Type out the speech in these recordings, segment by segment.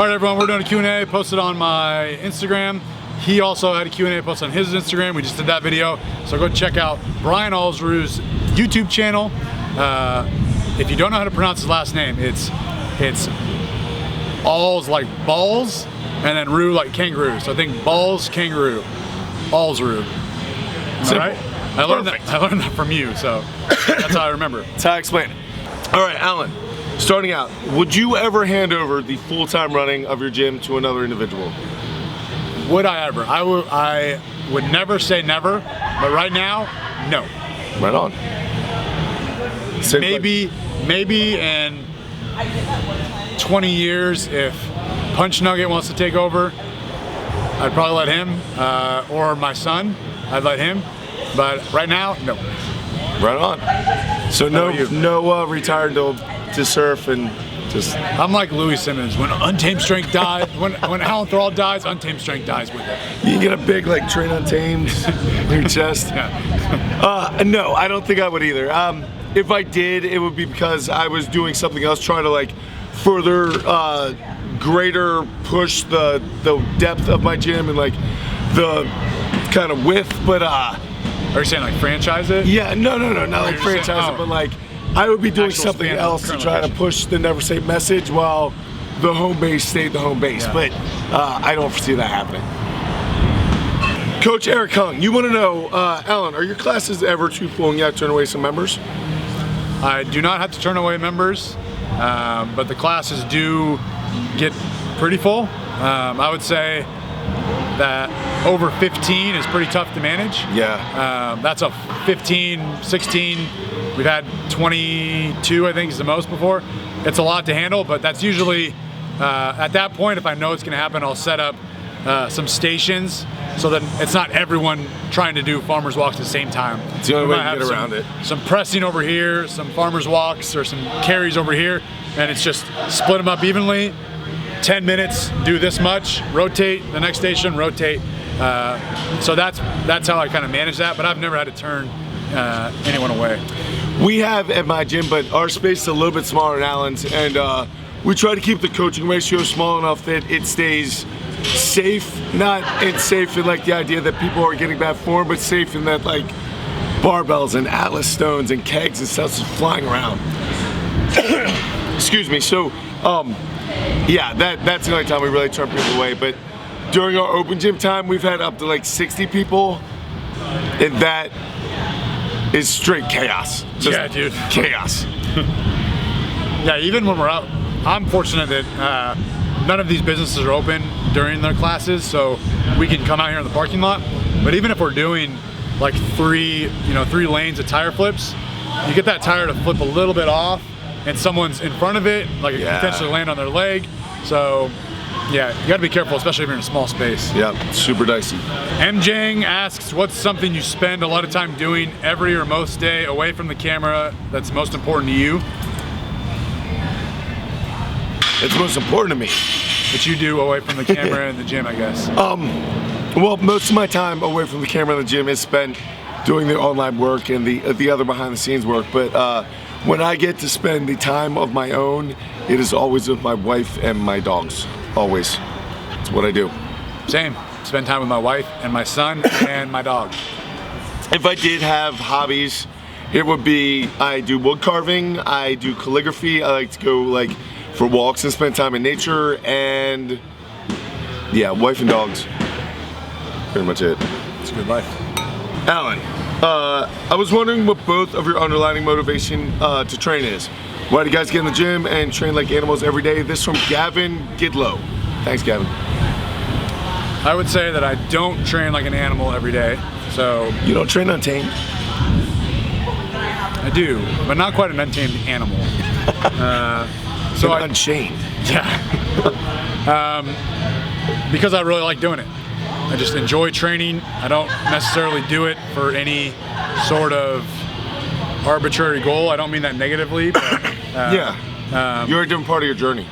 All right, everyone, we're doing a Q&A posted on my Instagram. He also had a Q&A posted on his Instagram. We just did that video. So go check out Brian Alsruhe's YouTube channel. If you don't know how to pronounce his last name, it's Alls like balls, and then Rue like kangaroo. So I think balls, kangaroo, Alsruhe. All right? I learned that from you, so that's how I remember. That's how I explain it. All right, Alan, starting out, would you ever hand over the full-time running of your gym to another individual? Would I ever? I would never say never, but right now, no. Right on. Maybe in 20 years, if Punch Nugget wants to take over, I'd probably let him, or my son, I'd let him. But right now, no. Right on. So no retired to surf and just. I'm like Louis Simmons. When Untamed Strength dies, when Alan Thrall dies, Untamed Strength dies with it. You can get a big like Train Untamed in your chest. Yeah. No, I don't think I would either. If I did, it would be because I was doing something else, trying to like further greater push the depth of my gym and like the kind of width, but are you saying like franchise it? Yeah, no, not like franchise it, but like I would be doing something else to try to push the Never Say message while the home base stayed the home base. Yeah. But I don't foresee that happening. Coach Eric Hung, you want to know, Alan, are your classes ever too full and you have to turn away some members? I do not have to turn away members, but the classes do get pretty full. I would say that over 15 is pretty tough to manage. Yeah. That's a 15, 16. We've had 22, I think, is the most before. It's a lot to handle, but that's usually, at that point, if I know it's going to happen, I'll set up some stations so that it's not everyone trying to do farmers walks at the same time. It's the only way to get around it. Some pressing over here, some farmers walks, or some carries over here, and it's just split them up evenly. 10 minutes, do this much, rotate, the next station, rotate. So that's how I kind of manage that, but I've never had to turn anyone away. We have at my gym, but our space is a little bit smaller than Alan's, and we try to keep the coaching ratio small enough that it stays safe, not safe in like the idea that people are getting bad form, but safe in that like barbells and Atlas stones and kegs and stuff just flying around. Excuse me. So, yeah, that's the only time we really turn people away. But during our open gym time, we've had up to like 60 people, and that is straight chaos. Just yeah, dude. Chaos. Yeah, even when we're out, I'm fortunate that none of these businesses are open during their classes, so we can come out here in the parking lot. But even if we're doing like three lanes of tire flips, you get that tire to flip a little bit off, and someone's in front of it, like it could potentially land on their leg. So yeah, you gotta be careful, especially if you're in a small space. Yeah, super dicey. MJang asks, what's something you spend a lot of time doing every or most day away from the camera that's most important to you? It's most important to me. That you do away from the camera and the gym, I guess. Well, most of my time away from the camera and the gym is spent doing the online work and the other behind the scenes work. But when I get to spend the time of my own, it is always with my wife and my dogs. Always. It's what I do. Same. Spend time with my wife and my son and my dog. If I did have hobbies, it would be I do wood carving, I do calligraphy, I like to go like for walks and spend time in nature, and yeah, wife and dogs. Pretty much it. It's a good life. Alan, I was wondering what both of your underlying motivation to train is. Why do you guys get in the gym and train like animals every day? This from Gavin Gidlow. Thanks, Gavin. I would say that I don't train like an animal every day. So you don't train untamed? I do, but not quite an untamed animal. So unchained. Yeah. Because I really like doing it. I just enjoy training. I don't necessarily do it for any sort of arbitrary goal. I don't mean that negatively, but yeah. You're a different part of your journey.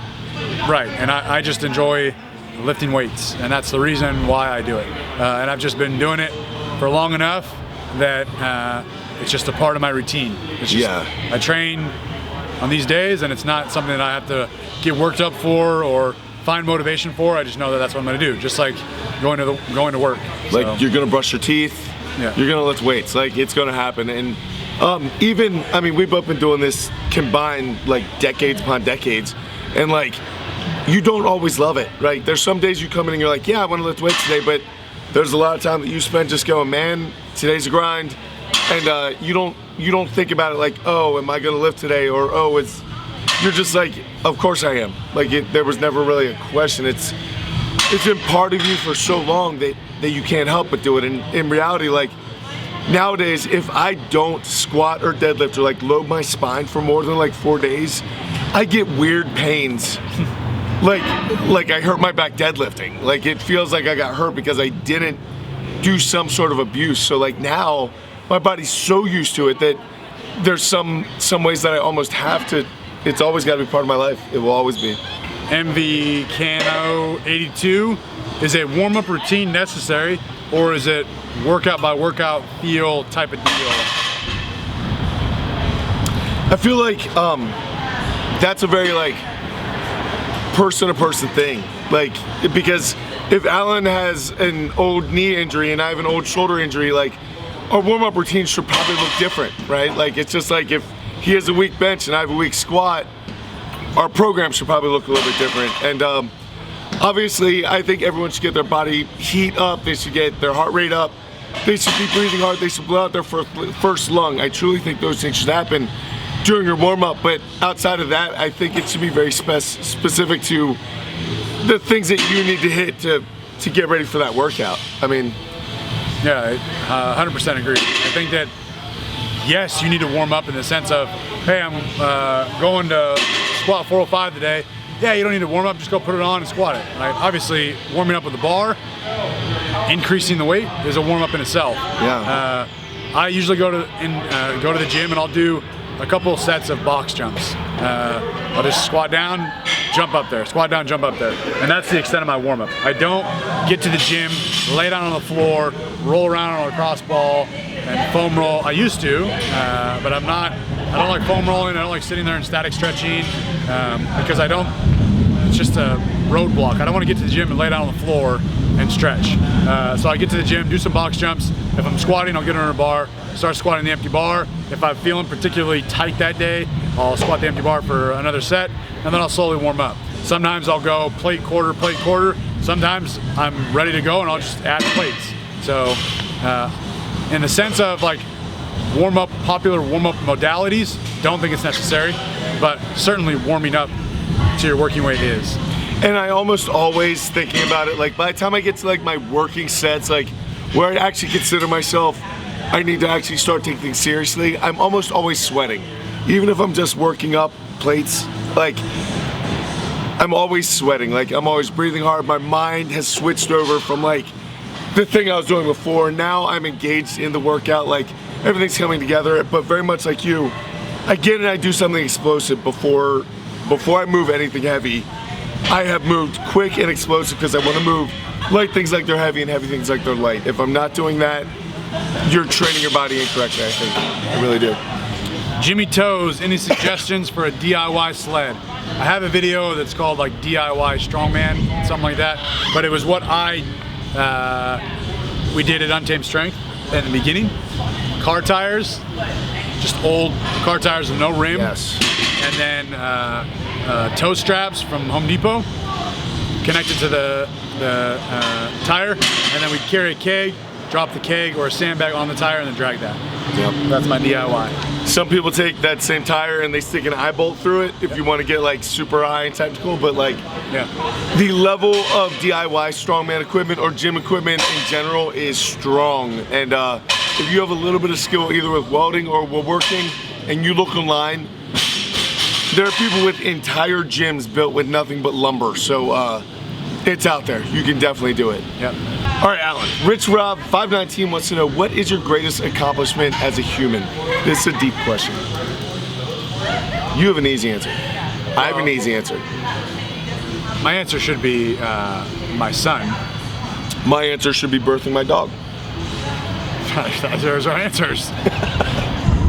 Right, and I just enjoy lifting weights, and that's the reason why I do it. And I've just been doing it for long enough that it's just a part of my routine. It's just, I train on these days, and it's not something that I have to get worked up for or find motivation for. I just know that that's what I'm gonna do. Just like going to work. Like So, you're gonna brush your teeth. Yeah. You're gonna lift weights. Like it's gonna happen. And even, I mean, we've both been doing this combined like decades upon decades, and like you don't always love it, right? There's some days you come in and you're like, yeah, I want to lift weights today, but there's a lot of time that you spend just going, man, today's a grind, and you don't think about it like, oh, am I gonna lift today, or oh, you're just like, of course I am. Like there was never really a question. It's been part of you for so long that you can't help but do it. And in reality, like nowadays, if I don't squat or deadlift or like load my spine for more than like 4 days, I get weird pains. like I hurt my back deadlifting. Like it feels like I got hurt because I didn't do some sort of abuse. So like now my body's so used to it that there's some ways that I almost have to. It's always got to be part of my life. It will always be. MV Cano 82, is a warm-up routine necessary, or is it workout by workout feel type of deal? I feel like that's a very like person to person thing. Like because if Alan has an old knee injury and I have an old shoulder injury, like our warm-up routine should probably look different, right? Like it's just like if he has a weak bench and I have a weak squat, our program should probably look a little bit different. And obviously, I think everyone should get their body heat up. They should get their heart rate up. They should be breathing hard. They should blow out their first lung. I truly think those things should happen during your warm-up. But outside of that, I think it should be very specific to the things that you need to hit to get ready for that workout. I mean, yeah, 100% agree. I think that yes, you need to warm up in the sense of, hey, I'm going to squat 405 today. Yeah, you don't need to warm up, just go put it on and squat it. Right? Obviously, warming up with the bar, increasing the weight is a warm up in itself. Yeah. I usually go to the gym and I'll do a couple sets of box jumps. I'll just squat down, jump up there, squat down, jump up there. And that's the extent of my warm up. I don't get to the gym, lay down on the floor, roll around on a cross ball, and foam roll. I used to, but I don't like foam rolling. I don't like sitting there and static stretching because it's just a roadblock. I don't want to get to the gym and lay down on the floor and stretch. So I get to the gym, do some box jumps. If I'm squatting, I'll get under a bar, start squatting the empty bar. If I'm feeling particularly tight that day, I'll squat the empty bar for another set, and then I'll slowly warm up. Sometimes I'll go plate quarter. Sometimes I'm ready to go and I'll just add plates. So in the sense of like popular warm-up modalities, don't think it's necessary, but certainly warming up to your working weight is. And I almost always thinking about it, like by the time I get to like my working sets, like where I actually consider myself, I need to actually start taking things seriously, I'm almost always sweating. Even if I'm just working up plates, like I'm always sweating, like I'm always breathing hard. My mind has switched over from like the thing I was doing before. Now I'm engaged in the workout, like everything's coming together, but very much like you, I get in and I do something explosive before I move anything heavy. I have moved quick and explosive because I want to move light things like they're heavy and heavy things like they're light. If I'm not doing that, you're training your body incorrectly, I think. I really do. Jimmy Toes, any suggestions for a DIY sled? I have a video that's called like DIY strongman, something like that, but it was what we did at Untamed Strength in the beginning. Car tires, just old car tires with no rim. Yes. And then toe straps from Home Depot connected to the tire, and then we'd carry a keg, drop the keg or a sandbag on the tire, and then drag that. Yep. That's my DIY. Some people take that same tire and they stick an eye bolt through it if you want to get like super high and technical, but like the level of DIY strongman equipment or gym equipment in general is strong. And if you have a little bit of skill either with welding or woodworking and you look online, there are people with entire gyms built with nothing but lumber. So it's out there. You can definitely do it. Yep. All right, Alan. Rich Rob 519 wants to know, what is your greatest accomplishment as a human? This is a deep question. You have an easy answer. I have an easy answer. My answer should be my son. My answer should be birthing my dog. There's our answers.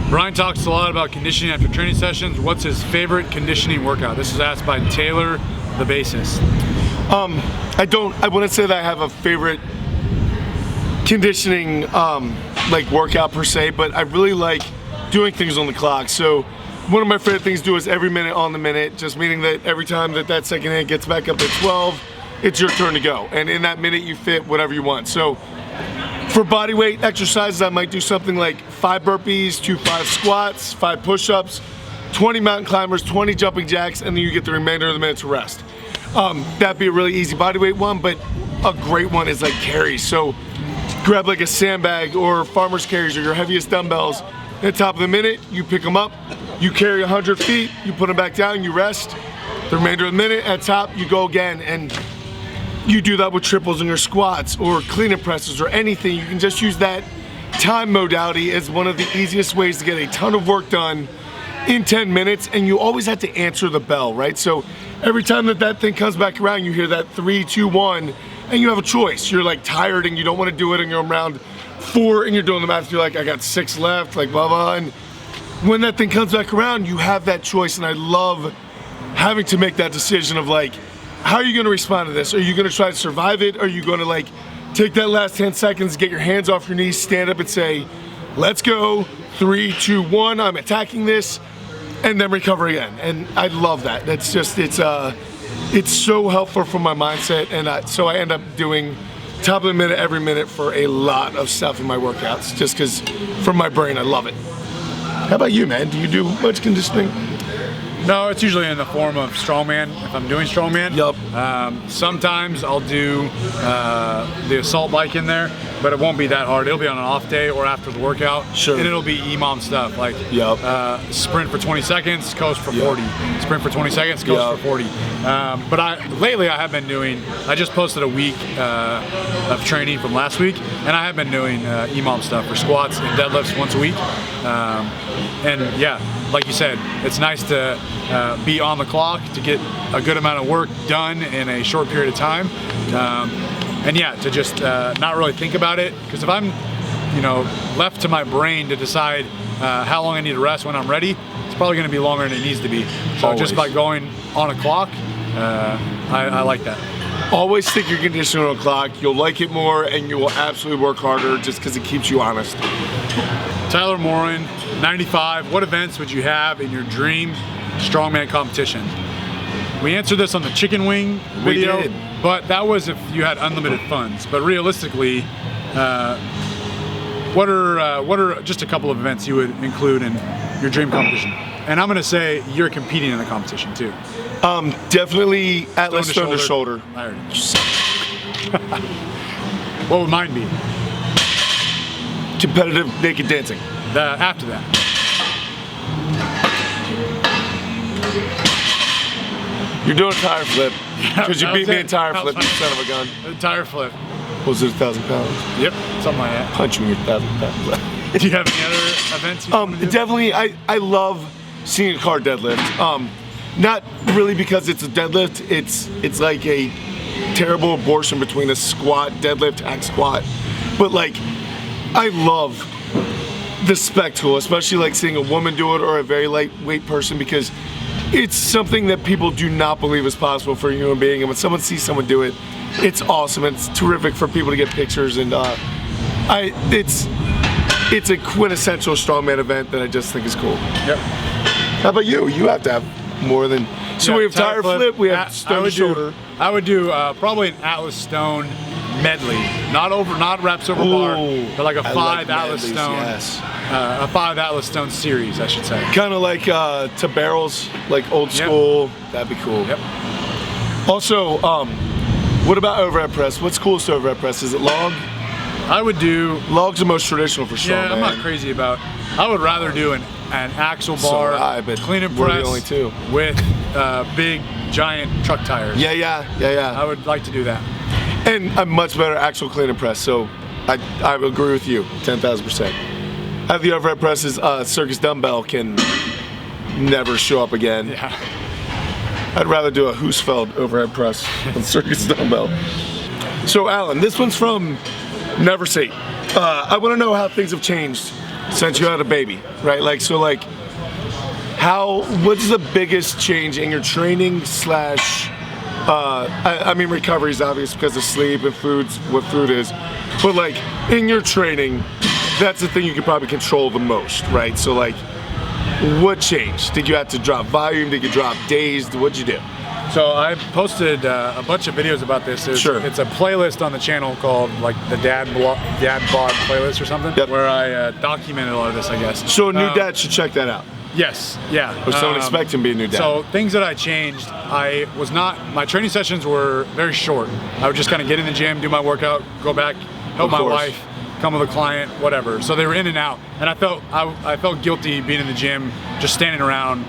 Brian talks a lot about conditioning after training sessions. What's his favorite conditioning workout? This is asked by Taylor, the bassist. I wouldn't say that I have a favorite conditioning like workout per se, but I really like doing things on the clock. So one of my favorite things to do is every minute on the minute, just meaning that every time that second hand gets back up to 12, it's your turn to go. And in that minute you fit whatever you want. So for body weight exercises, I might do something like 5 burpees, 2 5 squats, 5 push-ups, 20 mountain climbers, 20 jumping jacks, and then you get the remainder of the minute to rest. That'd be a really easy body weight one, but a great one is like carries. So grab like a sandbag or farmer's carries or your heaviest dumbbells. At the top of the minute, you pick them up, you carry 100 feet, you put them back down, you rest. The remainder of the minute, at top, you go again. And you do that with triples in your squats or clean and presses or anything. You can just use that time modality as one of the easiest ways to get a ton of work done in 10 minutes, and you always have to answer the bell, right? So every time that thing comes back around, you hear that 3, 2, 1, and you have a choice. You're like tired and you don't want to do it, and you're around 4 and you're doing the math, you're like, I got 6 left, like blah, blah, and when that thing comes back around, you have that choice, and I love having to make that decision of like, how are you gonna respond to this? Are you gonna try to survive it? Are you gonna like take that last 10 seconds, get your hands off your knees, stand up and say, let's go, 3, 2, 1, I'm attacking this, and then recover again. And I love that. That's just, it's so helpful for my mindset, and so I end up doing top of the minute every minute for a lot of stuff in my workouts, just because from my brain, I love it. How about you, man? Do you do much conditioning? No, it's usually in the form of strongman, if I'm doing strongman. Yup. Sometimes I'll do the assault bike in there, but it won't be that hard. It'll be on an off day or after the workout. Sure. And it'll be EMOM stuff, like sprint for 20 seconds, coast for 40. Sprint for 20 seconds, coast for 40. But lately I have been doing, I just posted a week of training from last week, and I have been doing EMOM stuff for squats and deadlifts once a week. And yeah, like you said, it's nice to be on the clock to get a good amount of work done in a short period of time. And yeah, to just not really think about it, because if I'm, left to my brain to decide how long I need to rest when I'm ready, it's probably going to be longer than it needs to be. So Always. Just by going on a clock, I like that. Always stick your conditioning on a clock. You'll like it more, and you will absolutely work harder just because it keeps you honest. Tyler Morin, 95. What events would you have in your dream strongman competition? We answered this on the chicken wing video, We did. but that was if you had unlimited funds. But realistically, what are just a couple of events you would include in your dream competition? And I'm gonna say you're competing in the competition too. Definitely Atlas Stone to shoulder. I already know. What would mine be? Competitive naked dancing. After that. You're doing a tire flip because you that beat was me it. in tire That was flip, you son of a gun. A tire flip. Was it 1,000 pounds? Yep, something like that. Punch me 1,000 pounds. Do you have any other events you want to do? Definitely, I love seeing a car deadlift. Not really because it's a deadlift. It's like a terrible abortion between a squat, deadlift, hack squat. But like, I love the spectacle, especially like seeing a woman do it or a very lightweight person, because it's something that people do not believe is possible for a human being. And when someone sees someone do it, it's awesome. It's terrific for people to get pictures, and it's a quintessential strongman event that I just think is cool. Yep. How about you? You have to have more than. So we have tire flip, we have stone to shoulder. I would do probably an Atlas Stone medley, not reps over bar, but like a 5 Atlas medleys, Stone, yes. A 5 Atlas Stone series, I should say. Kind of like to barrels, like old school. That'd be cool. Yep. Also, what about overhead press? What's coolest overhead press? Is it log? I would do. Log's the most traditional for sure. Yeah, I'm not crazy about. I would rather do an axle bar, but clean and we're the press only two. with big giant truck tires. Yeah. I would like to do that. And I'm much better at actual clean and press, so I agree with you, 10,000%. I have the overhead presses, circus dumbbell can never show up again. Yeah. I'd rather do a Husfeld overhead press than circus dumbbell. So Alan, this one's from Never See. I want to know how things have changed since you had a baby, right? What's the biggest change in your training / I mean, recovery is obvious because of sleep and what food is. But like in your training, that's the thing you can probably control the most, right? So like, what changed? Did you have to drop volume? Did you drop days? What'd you do? So I posted a bunch of videos about this. Sure. It's a playlist on the channel called like the Dad Bod playlist or something, Yep. where I documented a lot of this, I guess. So a new dad should check that out. Yes, yeah. Or someone expect him to be a new dad. So things that I changed, my training sessions were very short. I would just kind of get in the gym, do my workout, go back, help my wife, come with a client, whatever. So they were in and out. And I felt guilty being in the gym, just standing around,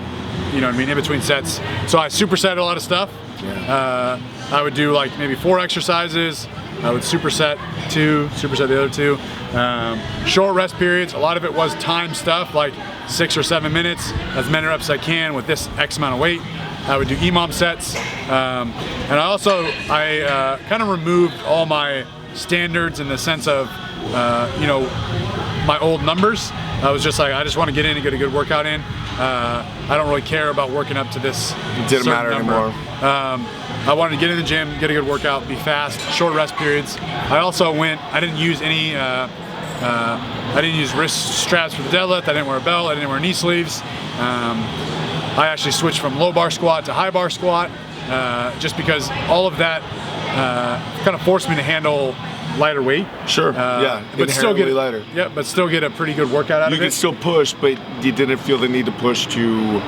you know what I mean, in between sets. So I superset a lot of stuff. Yeah. I would do like maybe 4 exercises. I would superset 2, superset the other 2. Short rest periods. A lot of it was time stuff, like 6 or 7 minutes, as many reps as I can with this X amount of weight. I would do EMOM sets. And I kind of removed all my standards in the sense of, you know, my old numbers. I was just like, I just want to get in and get a good workout in. I don't really care about working up to this. It didn't matter number. anymore. I wanted to get in the gym, get a good workout, be fast, short rest periods. I didn't use any, I didn't use wrist straps for the deadlift. I didn't wear a belt. I didn't wear knee sleeves. I actually switched from low bar squat to high bar squat, just because all of that kind of forced me to handle lighter weight. Sure. Yeah. But still get lighter. Yeah, but still get a pretty good workout out of it. You could still push, but you didn't feel the need to push to.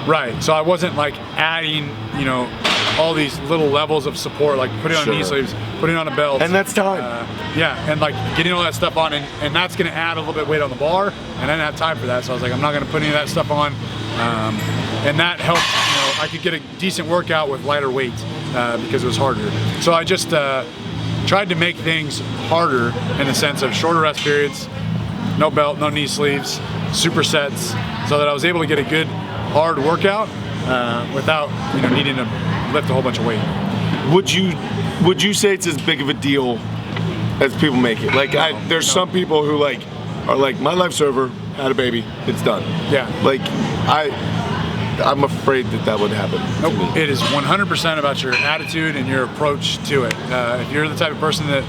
Right. So I wasn't like adding, you know, all these little levels of support, like putting on knee sleeves, putting on a belt. And that's time. Yeah, and like getting all that stuff on, and that's going to add a little bit of weight on the bar, and I didn't have time for that, so I was like, I'm not going to put any of that stuff on. And that helped, you know, I could get a decent workout with lighter weight because it was harder. So I just tried to make things harder in the sense of shorter rest periods, no belt, no knee sleeves, supersets, so that I was able to get a good hard workout without, you know, needing to lift a whole bunch of weight. Would you say it's as big of a deal as people make it? Like, there's some people who like are like, my life's over, had a baby, it's done. Yeah. Like, I'm afraid that would happen. Nope. It is 100% about your attitude and your approach to it. If you're the type of person that,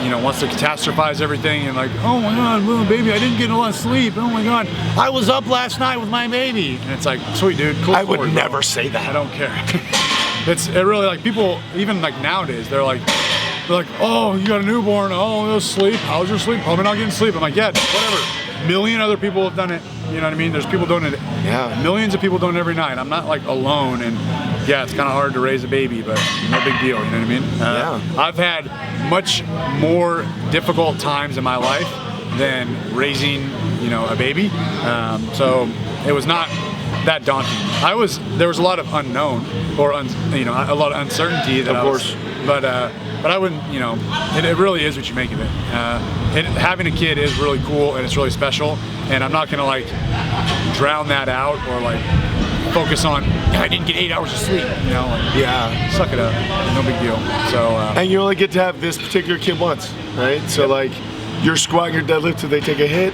you know, wants to catastrophize everything and like, oh my God, little baby, I didn't get a lot of sleep. Oh my God, I was up last night with my baby. And it's like, sweet dude, cool. I would never say that. I don't care. It really, like, people, even like nowadays, they're like, oh, you got a newborn. Oh, no sleep. How's your sleep? Probably not getting sleep. I'm like, yeah, whatever. A million other people have done it. You know what I mean? There's people doing it. Yeah. Millions of people doing it every night. I'm not like alone, and yeah, it's kind of hard to raise a baby, but no big deal. You know what I mean? Yeah. I've had much more difficult times in my life than raising, you know, a baby. So it was not that daunting. There was a lot of unknown, or you know, a lot of uncertainty that but I wouldn't, you know, it really is what you make of it. Having a kid is really cool and it's really special, and I'm not gonna like drown that out or like focus on, I didn't get 8 hours of sleep, you know, like, yeah, suck it up, no big deal. So and you only get to have this particular kid once, right? So like your squat and your deadlift, do they take a hit?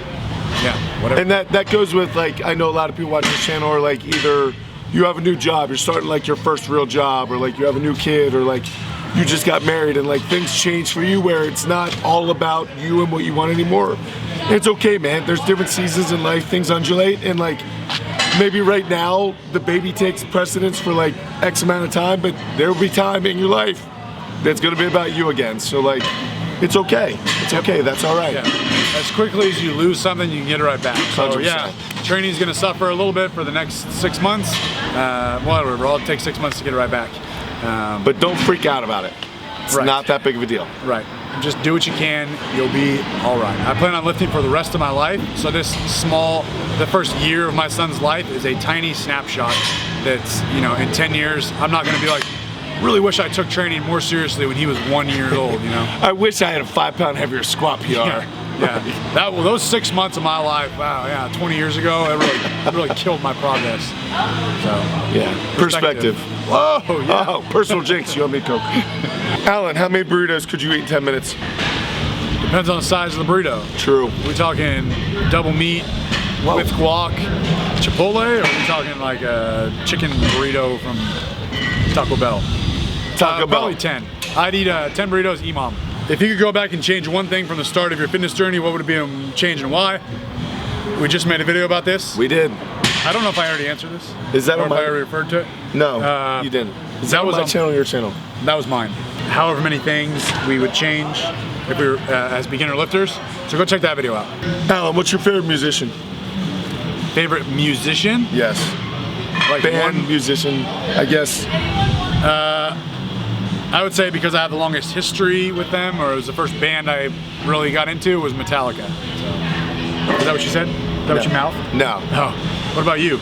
Yeah, whatever. And that goes with, like, I know a lot of people watching this channel are like, either you have a new job, you're starting like your first real job, or like you have a new kid, or like you just got married and like things change for you where it's not all about you and what you want anymore. It's okay, man. There's different seasons in life, things undulate, and like maybe right now the baby takes precedence for like X amount of time, but there will be time in your life that's gonna be about you again. So like, it's okay. It's okay, that's all right. Yeah. As quickly as you lose something, you can get it right back. So 100%. yeah, training's gonna suffer a little bit for the next 6 months. Whatever, it'll take 6 months to get it right back. But don't freak out about it. It's not that big of a deal. Right. Just do what you can, you'll be all right. I plan on lifting for the rest of my life, so the first year of my son's life is a tiny snapshot that's, you know, in 10 years, I'm not gonna be like, really wish I took training more seriously when he was 1 year old, you know? I wish I had a 5 pound heavier squat PR. Yeah. Those 6 months of my life, wow, yeah, 20 years ago, it really killed my progress. So, yeah, perspective. Whoa, yeah. Oh, personal jinx, you owe me Coke. Alan, how many burritos could you eat in 10 minutes? Depends on the size of the burrito. True. We talking double meat with guac, Chipotle, or are we talking like a chicken burrito from Taco Bell? Taco Bell. Probably 10. I'd eat 10 burritos, imam. If you could go back and change one thing from the start of your fitness journey, what would it be and change and why? We just made a video about this. We did. I don't know if I already answered this. Is that or on if my? I already referred to it? No, you didn't. Is that was my channel or your channel? That was mine. However many things we would change if we were as beginner lifters. So go check that video out. Alan, what's your favorite musician? Favorite musician? Yes. Like Band, musician, I guess. I would say because I have the longest history with them, or it was the first band I really got into, was Metallica. So, is that what you said? Is that what you mouthed? No. Oh. What about you?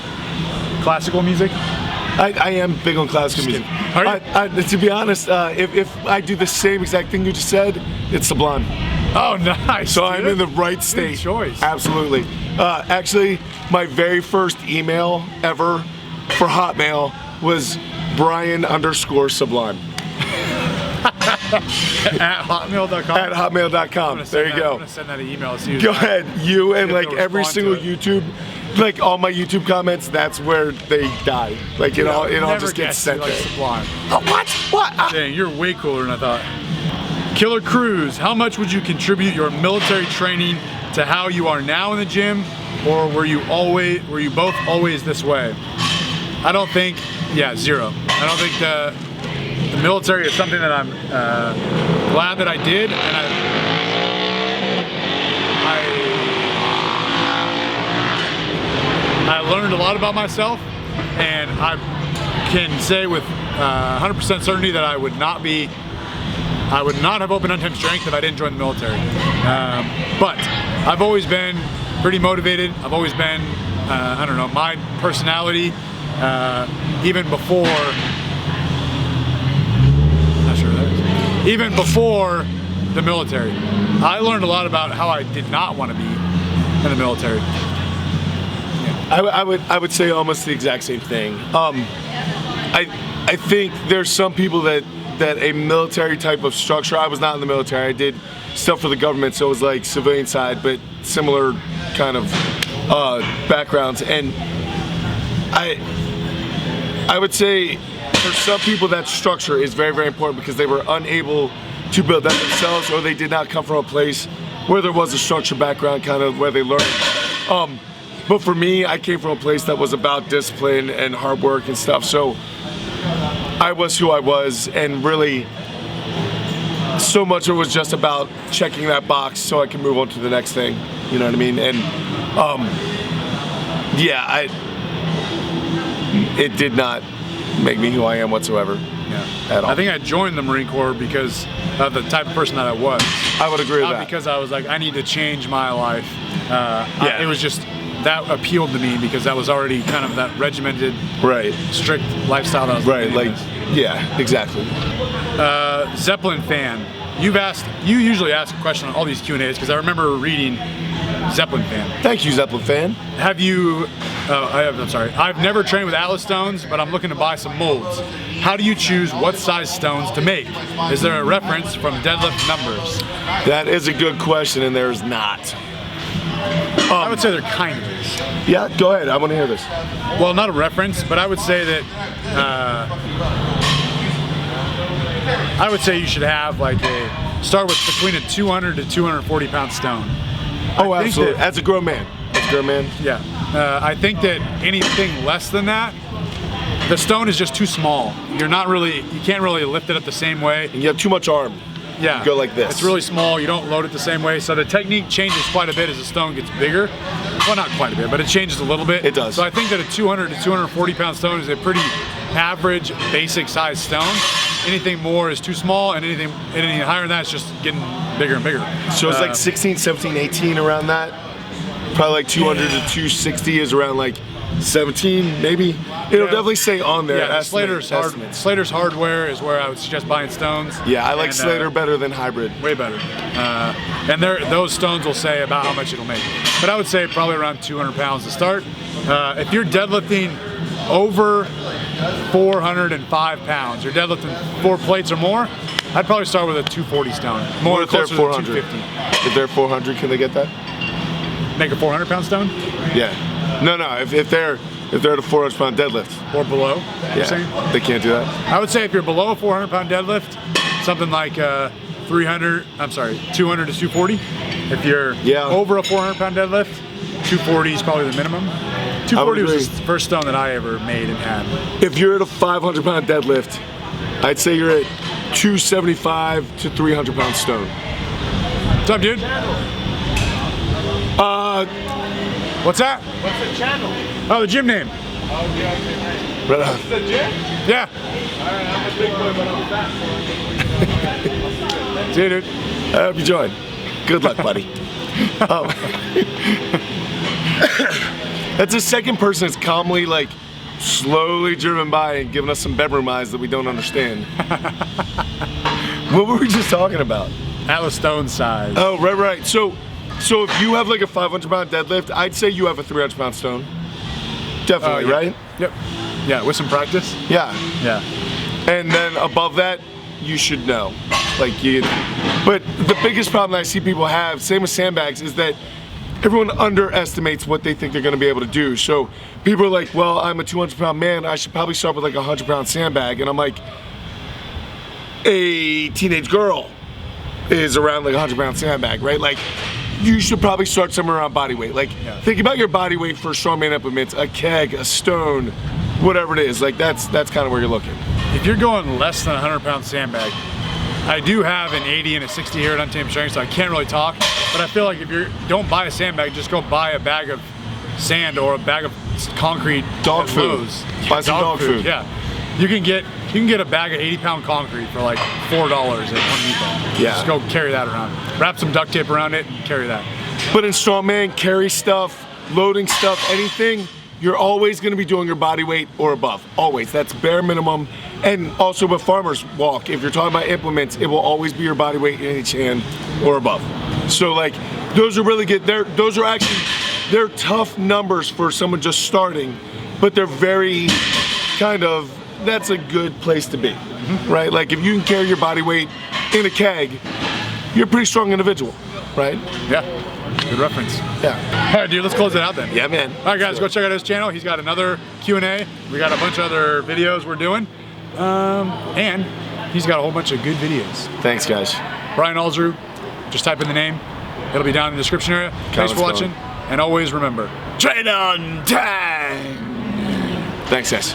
Classical music? I am big on classical music. Are you? To be honest, if I do the same exact thing you just said, it's Sublime. Oh, nice. So dude. I'm in the right state. Good choice. Absolutely. Actually, my very first email ever for Hotmail was Brian_Sublime. At hotmail.com? At hotmail.com. There you go. I'm gonna send that an email. Go ahead. You and like they'll every respond single to it. YouTube, like all my YouTube comments, that's where they die. Like it all just gets sent like there. Sublime. Oh, what? What? Dang, you're way cooler than I thought. Killer Cruz, how much would you contribute your military training to how you are now in the gym, or were you both always this way? I don't think, zero. I don't think the military is something that I'm glad that I did, and I learned a lot about myself, and I can say with 100% certainty that I would not have opened Untitled Strength if I didn't join the military. But I've always been pretty motivated. I've always been, I don't know, my personality, even before, not sure that is, even before the military. I learned a lot about how I did not want to be in the military. I would say almost the exact same thing. I think there's some people that a military type of structure. I was not in the military. I did stuff for the government, so it was like civilian side, but similar kind of backgrounds. And I would say for some people that structure is very, very important because they were unable to build that themselves, or they did not come from a place where there was a structured background, kind of where they learned. But for me, I came from a place that was about discipline and hard work and stuff. So I was who I was, and really so much of it was just about checking that box so I can move on to the next thing. You know what I mean? And it did not make me who I am whatsoever. At all. I think I joined the Marine Corps because of the type of person that I was. I would agree with Not that. because I was like, I need to change my life. It was just, that appealed to me because that was already kind of that regimented, strict lifestyle that I was living in. Yeah, exactly. Zeppelin fan. You usually ask a question on all these Q&As because I remember reading Zeppelin fan. Thank you, Zeppelin fan. Have you, I'm sorry, I've never trained with Atlas stones, but I'm looking to buy some molds. How do you choose what size stones to make? Is there a reference from deadlift numbers? That is a good question, and there's not. I would say there kind of is. Yeah, go ahead. I want to hear this. Well, not a reference, but I would say that you should have start with between a 200 to 240 pound stone. Oh, absolutely. As a grown man. Yeah. I think that anything less than that, the stone is just too small. You can't really lift it up the same way. And you have too much arm. Yeah. You go like this. It's really small. You don't load it the same way. So the technique changes quite a bit as the stone gets bigger. Well, not quite a bit, but it changes a little bit. It does. So I think that a 200 to 240 pound stone is a pretty average, basic size stone. Anything more is too small, and anything higher than that is just getting bigger and bigger. So it's like 16, 17, 18 around that. Probably like 200 to 260 is around like 17, maybe. It'll definitely say on there. Yeah, Slater's Hardware is where I would suggest buying stones. Yeah, I like Slater better than Hybrid. Way better. And those stones will say about how much it'll make. But I would say probably around 200 pounds to start. If you're deadlifting over 405 pounds, you're deadlifting 4 plates or more, I'd probably start with a 240 stone. More closer to 250. If they're 400, can they get that? Make a 400 pound stone? Yeah. No. If they're If they're at a 400-pound deadlift. Or below, you're saying? They can't do that. I would say if you're below a 400-pound deadlift, something like 200 to 240. If you're over a 400-pound deadlift, 240 is probably the minimum. 240 was the first stone that I ever made and had. If you're at a 500-pound deadlift, I'd say you're at 275 to 300-pound stone. What's up, dude? What's that? What's the channel? Oh, the gym name. Oh, yeah. Right on. This is the gym? Yeah. Alright, I'm a big boy, but I'm fat. See you, dude. I hope you join. Good luck, buddy. That's the second person that's calmly, like, slowly driven by and giving us some bedroom eyes that we don't understand. What were we just talking about? Atlas stone size. Oh, right. So if you have like a 500-pound deadlift, I'd say you have a 300-pound stone. Definitely, right? Yep. Yeah, with some practice. Yeah. Yeah. And then above that, you should know. But the biggest problem that I see people have, same with sandbags, is that everyone underestimates what they think they're going to be able to do. So people are like, well, I'm a 200-pound man, I should probably start with like a 100-pound sandbag. And I'm like, a teenage girl is around like a 100-pound sandbag, right? Like, you should probably start somewhere around body weight. Like, think about your body weight for strongman implements, a keg, a stone, whatever it is. Like, that's kind of where you're looking. If you're going less than a 100-pound sandbag, I do have an 80 and a 60 here at Untamed Strength, so I can't really talk. But I feel like if you don't buy a sandbag, just go buy a bag of sand or a bag of concrete. Dog food. Buy some dog food. Yeah. You can get a bag of 80-pound concrete for like $4 at Home Depot. Yeah. Just go carry that around. Wrap some duct tape around it and carry that. But in strongman, carry stuff, loading stuff, anything, you're always going to be doing your body weight or above. Always. That's bare minimum. And also with farmers walk, if you're talking about implements, it will always be your body weight in each hand or above. So like, those are really good. They're tough numbers for someone just starting, but they're very that's a good place to be, right? Like if you can carry your body weight in a keg, you're a pretty strong individual, right? Yeah, good reference. Yeah. All right, dude, let's close it out then. Yeah, man. All right, guys, go check out his channel. He's got another Q&A. We got a bunch of other videos we're doing. And he's got a whole bunch of good videos. Thanks, guys. Brian Alsruhe, just type in the name. It'll be down in the description area. Thanks for watching. And always remember, train on time. Thanks, guys.